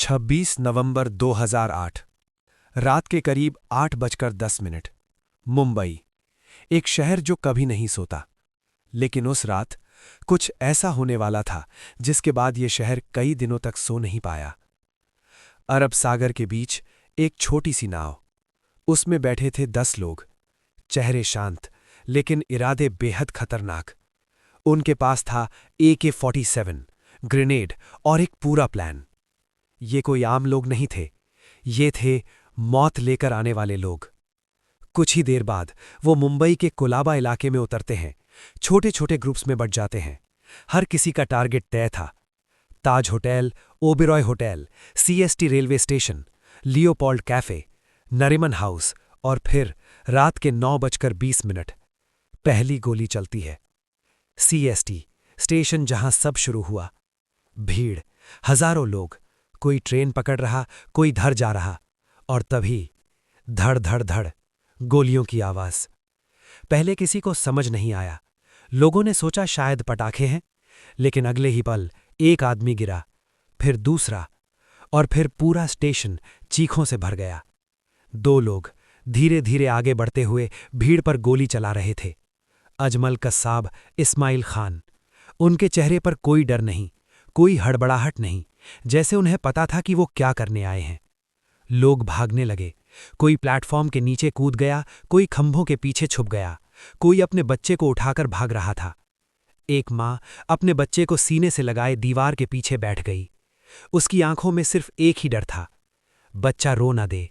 26 नवंबर 2008। रात के करीब 8:10। मुंबई, एक शहर जो कभी नहीं सोता। लेकिन उस रात कुछ ऐसा होने वाला था जिसके बाद ये शहर कई दिनों तक सो नहीं पाया। अरब सागर के बीच एक छोटी सी नाव, उसमें बैठे थे 10 लोग। चेहरे शांत लेकिन इरादे बेहद खतरनाक। उनके पास था AK-47, ग्रेनेड और एक पूरा प्लान। ये कोई आम लोग नहीं थे, ये थे मौत लेकर आने वाले लोग। कुछ ही देर बाद वो मुंबई के कुलाबा इलाके में उतरते हैं। छोटे छोटे ग्रुप्स में बट जाते हैं। हर किसी का टारगेट तय था। Taj hotel, Oberoi hotel, CST railway station, Leopold cafe, Nariman house और फिर रात के 9:20। पहली गोली चलती है। CST स्टेशन, जहां सब शुरू हुआ। भीड़, हजारों लोग, कोई ट्रेन पकड़ रहा, कोई घर जा रहा। और तभी धड़ धड़ धड़ गोलियों की आवाज। पहले किसी को समझ नहीं आया। लोगों ने सोचा शायद पटाखे हैं, लेकिन अगले ही पल एक आदमी गिरा, फिर दूसरा, और फिर पूरा स्टेशन चीखों से भर गया। 2 लोग धीरे धीरे आगे बढ़ते हुए भीड़ पर गोली चला रहे थे। अजमल कस्साब, इस्माइल खान। उनके चेहरे पर कोई डर नहीं, कोई हड़बड़ाहट नहीं, जैसे उन्हें पता था कि वो क्या करने आए हैं। लोग भागने लगे। कोई प्लेटफॉर्म के नीचे कूद गया, कोई खंभों के पीछे छुप गया, कोई अपने बच्चे को उठाकर भाग रहा था। एक माँ अपने बच्चे को सीने से लगाए दीवार के पीछे बैठ गई। उसकी आंखों में सिर्फ एक ही डर था, बच्चा रो ना दे,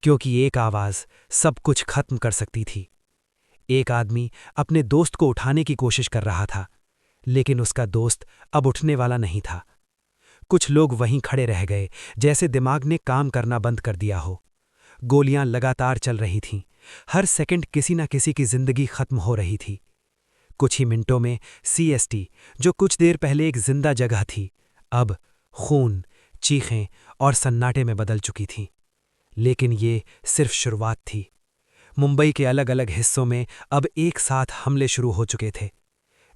क्योंकि एक आवाज सब कुछ खत्म कर सकती थी। एक आदमी अपने दोस्त को उठाने की कोशिश कर रहा था, लेकिन उसका दोस्त अब उठने वाला नहीं था। कुछ लोग वहीं खड़े रह गए, जैसे दिमाग ने काम करना बंद कर दिया हो। गोलियां लगातार चल रही थीं। हर सेकंड किसी न किसी की जिंदगी खत्म हो रही थी। कुछ ही मिनटों में CST, जो कुछ देर पहले एक जिंदा जगह थी, अब खून, चीखें और सन्नाटे में बदल चुकी थी। लेकिन ये सिर्फ शुरुआत थी। मुंबई के अलग अलग हिस्सों में अब एक साथ हमले शुरू हो चुके थे।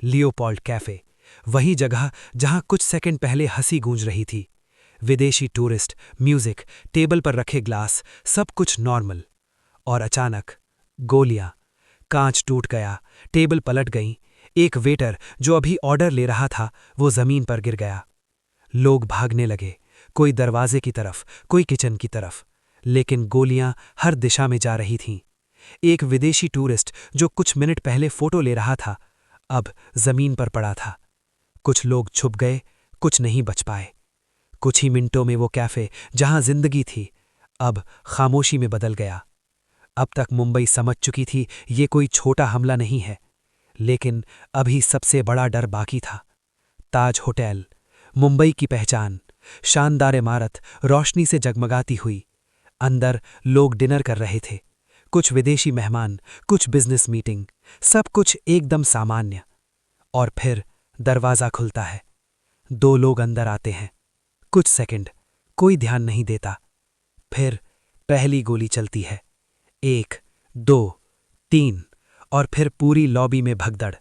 लियोपोल्ड कैफे, वही जगह जहां कुछ सेकंड पहले हंसी गूंज रही थी। विदेशी टूरिस्ट, म्यूजिक, टेबल पर रखे ग्लास, सब कुछ नॉर्मल। और अचानक गोलियां। कांच टूट गया, टेबल पलट गई। एक वेटर जो अभी ऑर्डर ले रहा था, वो जमीन पर गिर गया। लोग भागने लगे, कोई दरवाजे की तरफ, कोई किचन की तरफ, लेकिन गोलियां हर दिशा में जा रही थीं। एक विदेशी टूरिस्ट जो कुछ मिनट पहले फोटो ले रहा था, अब जमीन पर पड़ा था। कुछ लोग छुप गए, कुछ नहीं बच पाए। कुछ ही मिनटों में वो कैफे, जहां जिंदगी थी, अब खामोशी में बदल गया। अब तक मुंबई समझ चुकी थी ये कोई छोटा हमला नहीं है, लेकिन अभी सबसे बड़ा डर बाकी था। ताज होटल, मुंबई की पहचान, शानदार इमारत रोशनी से जगमगाती हुई। अंदर लोग डिनर कर रहे थे, कुछ विदेशी मेहमान, कुछ बिजनेस मीटिंग, सब कुछ एकदम सामान्य। और फिर दरवाजा खुलता है। 2 लोग अंदर आते हैं। कुछ सेकंड कोई ध्यान नहीं देता। फिर पहली गोली चलती है। 1, 2, 3 और फिर पूरी लॉबी में भगदड़।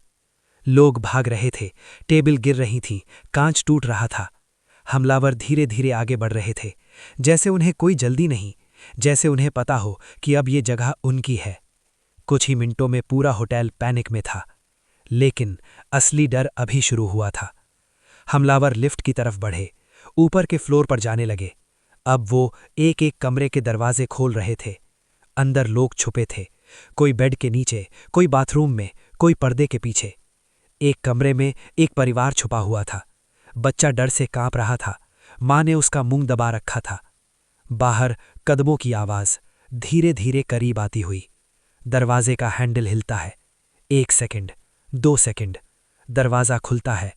लोग भाग रहे थे, टेबल गिर रही थीं, कांच टूट रहा था। हमलावर धीरे धीरे आगे बढ़ रहे थे, जैसे उन्हें कोई जल्दी नहीं, जैसे उन्हें पता हो कि अब ये जगह उनकी है। कुछ ही मिनटों में पूरा होटल पैनिक में था। लेकिन असली डर अभी शुरू हुआ था। हमलावर लिफ्ट की तरफ बढ़े, ऊपर के फ्लोर पर जाने लगे। अब वो एक एक कमरे के दरवाजे खोल रहे थे। अंदर लोग छुपे थे, कोई बेड के नीचे, कोई बाथरूम में, कोई पर्दे के पीछे। एक कमरे में एक परिवार छुपा हुआ था। बच्चा डर से कांप रहा था, मां ने उसका मुंह दबा रखा था। बाहर कदमों की आवाज धीरे धीरे करीब आती हुई। दरवाजे का हैंडल हिलता है। 1 सेकंड, 2 सेकंड, दरवाजा खुलता है।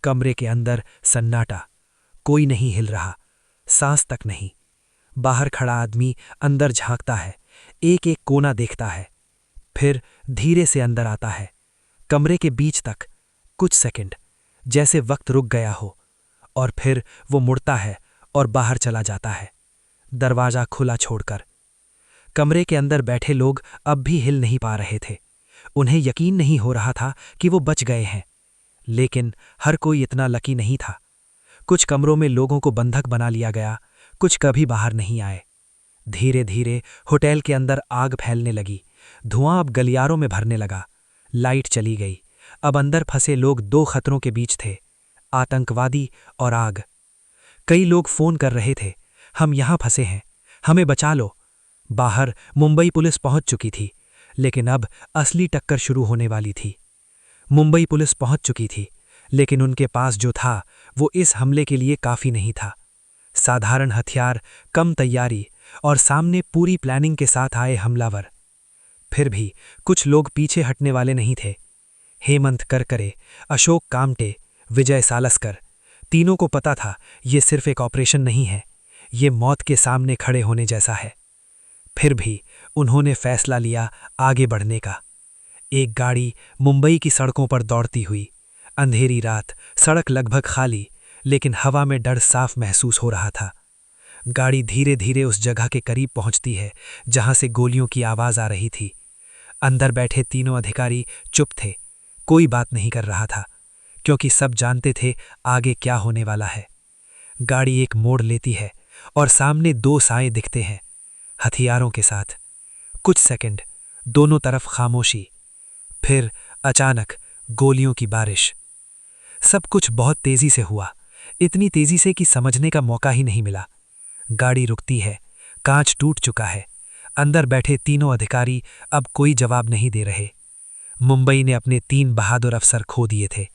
कमरे के अंदर सन्नाटा, कोई नहीं हिल रहा, सांस तक नहीं। बाहर खड़ा आदमी अंदर झांकता है, एक एक कोना देखता है, फिर धीरे से अंदर आता है, कमरे के बीच तक। कुछ सेकंड, जैसे वक्त रुक गया हो, और फिर वो मुड़ता है और बाहर चला जाता है, दरवाजा खुला छोड़कर। कमरे के अंदर बैठे लोग अब भी हिल नहीं पा रहे थे। उन्हें यकीन नहीं हो रहा था कि वो बच गए हैं, लेकिन हर कोई इतना लकी नहीं था। कुछ कमरों में लोगों को बंधक बना लिया गया, कुछ कभी बाहर नहीं आए। धीरे धीरे होटल के अंदर आग फैलने लगी। धुआं अब गलियारों में भरने लगा। लाइट चली गई। अब अंदर फंसे लोग दो खतरों के बीच थे, आतंकवादी और आग। कई लोग फोन कर रहे थे, हम यहां फंसे हैं, हमें बचा लो। बाहर मुंबई पुलिस पहुंच चुकी थी, लेकिन अब असली टक्कर शुरू होने वाली थी। मुंबई पुलिस पहुंच चुकी थी, लेकिन उनके पास जो था वो इस हमले के लिए काफी नहीं था। साधारण हथियार, कम तैयारी और सामने पूरी प्लानिंग के साथ आए हमलावर। फिर भी कुछ लोग पीछे हटने वाले नहीं थे। हेमंत करकरे, अशोक कामटे, विजय सालस्कर, तीनों को पता था ये सिर्फ एक ऑपरेशन नहीं है, ये मौत के सामने खड़े होने जैसा है। फिर भी उन्होंने फैसला लिया आगे बढ़ने का। एक गाड़ी मुंबई की सड़कों पर दौड़ती हुई। अंधेरी रात, सड़क लगभग खाली, लेकिन हवा में डर साफ महसूस हो रहा था। गाड़ी धीरे धीरे उस जगह के करीब पहुंचती है जहां से गोलियों की आवाज आ रही थी। अंदर बैठे तीनों अधिकारी चुप थे, कोई बात नहीं कर रहा था, क्योंकि सब जानते थे आगे क्या होने वाला है। गाड़ी एक मोड़ लेती है और सामने दो साए दिखते हैं, हथियारों के साथ। कुछ सेकंड, दोनों तरफ खामोशी। फिर अचानक गोलियों की बारिश। सब कुछ बहुत तेजी से हुआ, इतनी तेजी से कि समझने का मौका ही नहीं मिला। गाड़ी रुकती है, कांच टूट चुका है। अंदर बैठे तीनों अधिकारी अब कोई जवाब नहीं दे रहे। मुंबई ने अपने 3 बहादुर अफसर खो दिए थे।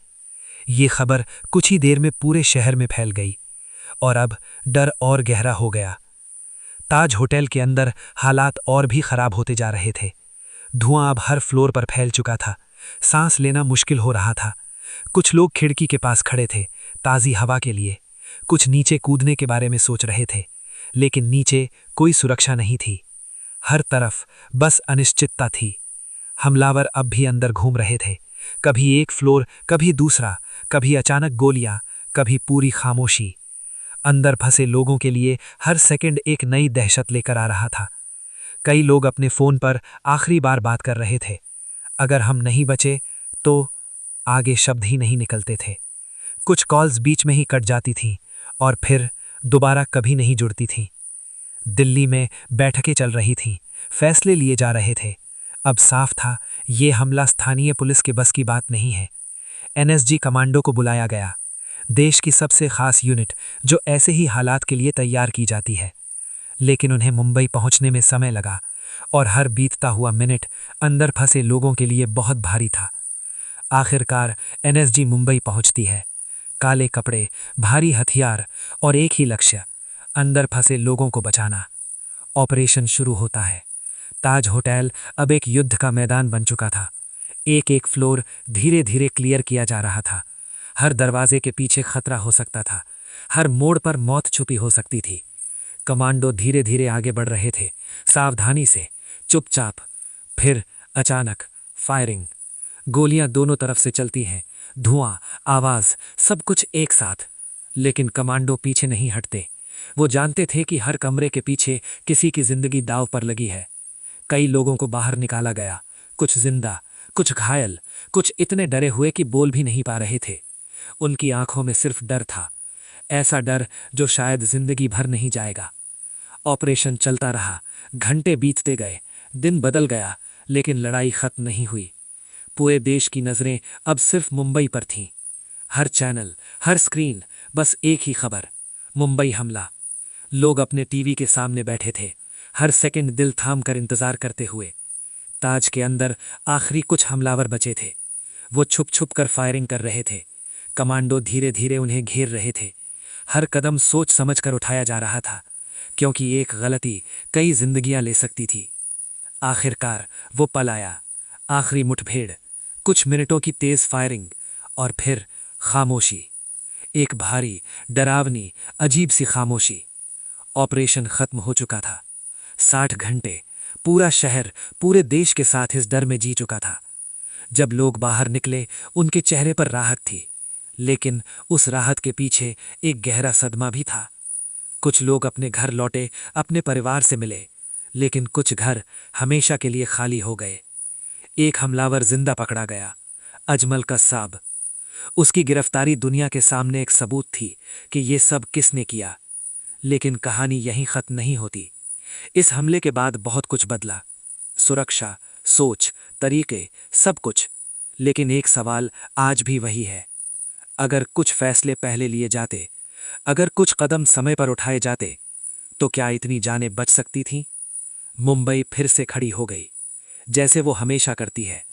ये खबर कुछ ही देर में पूरे शहर में फैल गई, और अब डर और गहरा हो गया। ताज होटल के अंदर हालात और भी खराब होते जा रहे थे। धुआं अब हर फ्लोर पर फैल चुका था, सांस लेना मुश्किल हो रहा था। कुछ लोग खिड़की के पास खड़े थे, ताज़ी हवा के लिए। कुछ नीचे कूदने के बारे में सोच रहे थे, लेकिन नीचे कोई सुरक्षा नहीं थी। हर तरफ बस अनिश्चितता थी। हमलावर अब भी अंदर घूम रहे थे, कभी एक फ्लोर, कभी दूसरा, कभी अचानक गोलियां, कभी पूरी खामोशी। अंदर फंसे लोगों के लिए हर सेकंड एक नई दहशत लेकर आ रहा था। कई लोग अपने फोन पर आखिरी बार बात कर रहे थे। अगर हम नहीं बचे तो, आगे शब्द ही नहीं निकलते थे। कुछ कॉल्स बीच में ही कट जाती थीं और फिर दोबारा कभी नहीं जुड़ती थीं। दिल्ली में बैठकें चल रही थीं, फैसले लिए जा रहे थे। अब साफ था, ये हमला स्थानीय पुलिस के बस की बात नहीं है। एनएसजी कमांडो को बुलाया गया, देश की सबसे खास यूनिट जो ऐसे ही हालात के लिए तैयार की जाती है। लेकिन उन्हें मुंबई पहुंचने में समय लगा, और हर बीतता हुआ मिनट अंदर फंसे लोगों के लिए बहुत भारी था। आखिरकार एनएसजी मुंबई पहुंचती है। काले कपड़े, भारी हथियार और एक ही लक्ष्य, अंदर फंसे लोगों को बचाना। ऑपरेशन शुरू होता है। ताज होटल अब एक युद्ध का मैदान बन चुका था। एक एक फ्लोर धीरे धीरे क्लियर किया जा रहा था। हर दरवाजे के पीछे खतरा हो सकता था, हर मोड़ पर मौत छुपी हो सकती थी। कमांडो धीरे धीरे आगे बढ़ रहे थे, सावधानी से, चुपचाप। फिर अचानक फायरिंग। गोलियां दोनों तरफ से चलती हैं, धुआं, आवाज, सब कुछ एक साथ। लेकिन कमांडो पीछे नहीं हटते। वो जानते थे कि हर कमरे के पीछे किसी की जिंदगी दांव पर लगी है। कई लोगों को बाहर निकाला गया, कुछ जिंदा, कुछ घायल, कुछ इतने डरे हुए कि बोल भी नहीं पा रहे थे। उनकी आंखों में सिर्फ डर था, ऐसा डर जो शायद जिंदगी भर नहीं जाएगा। ऑपरेशन चलता रहा, घंटे बीतते गए, दिन बदल गया, लेकिन लड़ाई खत्म नहीं हुई। पूरे देश की नजरें अब सिर्फ मुंबई पर थीं। हर चैनल, हर स्क्रीन, बस एक ही खबर, मुंबई हमला। लोग अपने टीवी के सामने बैठे थे, हर सेकंड दिल थाम कर इंतजार करते हुए। ताज के अंदर आखिरी कुछ हमलावर बचे थे। वो छुप छुप कर फायरिंग कर रहे थे। कमांडो धीरे धीरे उन्हें घेर रहे थे। हर कदम सोच समझ कर उठाया जा रहा था, क्योंकि एक गलती कई जिंदगियां ले सकती थी। आखिरकार वो पल आया, आखिरी मुठभेड़, कुछ मिनटों की तेज फायरिंग, और फिर खामोशी। एक भारी, डरावनी, अजीब सी खामोशी। ऑपरेशन खत्म हो चुका था। 60 घंटे, पूरा शहर पूरे देश के साथ इस डर में जी चुका था। जब लोग बाहर निकले, उनके चेहरे पर राहत थी, लेकिन उस राहत के पीछे एक गहरा सदमा भी था। कुछ लोग अपने घर लौटे, अपने परिवार से मिले, लेकिन कुछ घर हमेशा के लिए खाली हो गए। एक हमलावर जिंदा पकड़ा गया, अजमल कस्साब। उसकी गिरफ्तारी दुनिया के सामने एक सबूत थी कि ये सब किसने किया। लेकिन कहानी यहीं खत्म नहीं होती। इस हमले के बाद बहुत कुछ बदला, सुरक्षा, सोच, तरीके, सब कुछ। लेकिन एक सवाल आज भी वही है, अगर कुछ फैसले पहले लिए जाते, अगर कुछ कदम समय पर उठाए जाते, तो क्या इतनी जानें बच सकती थीं? मुंबई फिर से खड़ी हो गई, जैसे वो हमेशा करती है।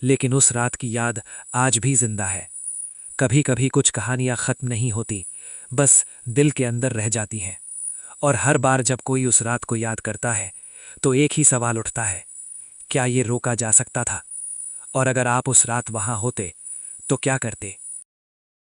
लेकिन उस रात की याद आज भी जिंदा है। कभी कभी कुछ कहानियां खत्म नहीं होती, बस दिल के अंदर रह जाती हैं। और हर बार जब कोई उस रात को याद करता है, तो एक ही सवाल उठता है, क्या ये रोका जा सकता था? और अगर आप उस रात वहां होते, तो क्या करते?